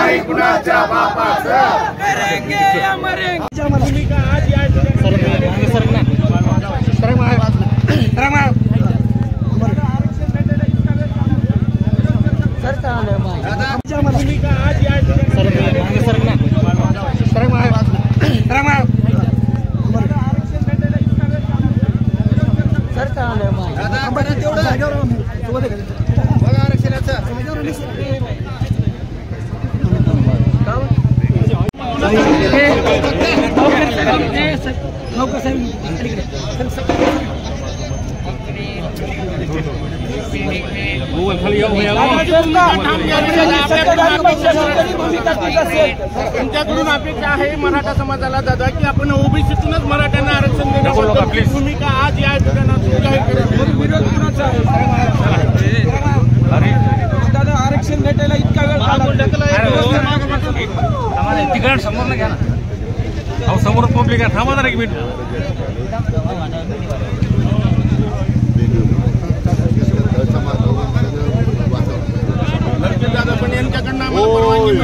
नाही कुणाच्या बापाचं करेंगे या मरेंगे। भूमिका आज या भूमिका आज या तुमच्याकडून अपेक्षा आहे मराठा समाजाला दादा की आपण ओबीसीतूनच मराठ्यांना आरक्षण देण्याबद्दल भूमिका आज या ठिकाणी विरोध कुणाचा दादा आरक्षण भेटायला इतका वेळ तिकड समोर घ्या ना समोर पब्लिक आहे थांबा ना एक मिनिट पण यांच्याकडनं आम्हाला परवानगी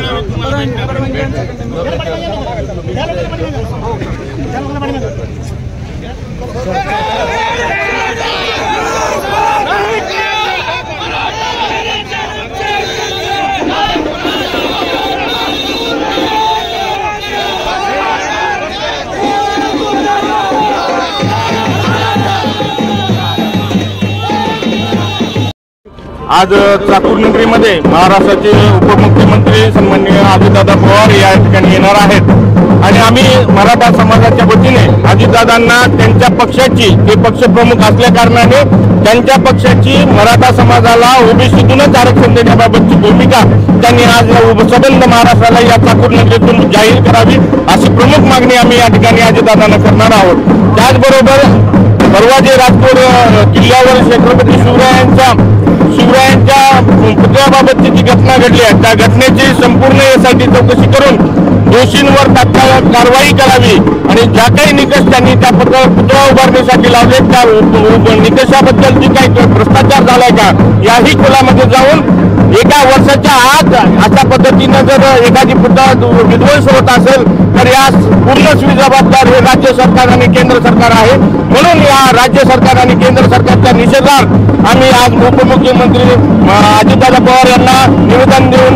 आज चाकूर नगरीमध्ये महाराष्ट्राचे उपमुख्यमंत्री सन्माननीय अजितदादा पवार या ठिकाणी येणार आहेत आणि आम्ही मराठा समाजाच्या वतीने अजितदादांना त्यांच्या पक्षाची ते पक्षप्रमुख असल्या कारणाने त्यांच्या पक्षाची मराठा समाजाला ओबीसीतूनच आरक्षण देण्याबाबतची भूमिका त्यांनी आज सबंध महाराष्ट्राला या चाकूर नगरीतून जाहीर करावी अशी प्रमुख मागणी आम्ही या ठिकाणी अजितदादांना करणार आहोत। त्याचबरोबर परवा जे राजपूर किल्ल्यावर छत्रपती शिवरायांच्या पुतळ्याबाबतची जी घटना घडली आहे त्या घटनेची संपूर्ण यासाठी चौकशी करून दोषींवर तात्काळ कारवाई करावी आणि ज्या काही निकष त्यांनी त्या पुतळा उभारणीसाठी लावले त्या निकषाबद्दल जी काही भ्रष्टाचार झालाय का याही खोलामध्ये जाऊन एका वर्षाच्या आत अशा पद्धतीनं जर एखादी पुतळा विध्वंस होत असेल तर या पूर्ण जबाबदार हे राज्य सरकार आणि केंद्र सरकार आहे। म्हणून या राज्य सरकार आणि केंद्र सरकारच्या निषेधार्थ आम्ही आज उपमुख्यमंत्री अजितदादा पवार यांना निवेदन देऊन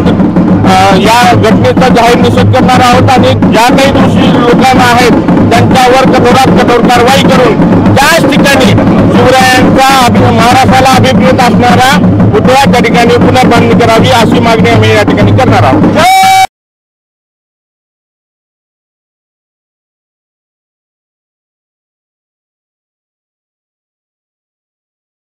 या घटनेचा जाहीर निषेध करणार आहोत आणि ज्या काही दोषी लोकांना आहेत त्यांच्यावर कठोरात कठोर कारवाई करून त्याच ठिकाणी शिवरायांचा महाराष्ट्राला अभिप्रेत असणारा पुतळा त्या ठिकाणी पुनर्बांधणी करावी अशी मागणी आम्ही या ठिकाणी करणार आहोत।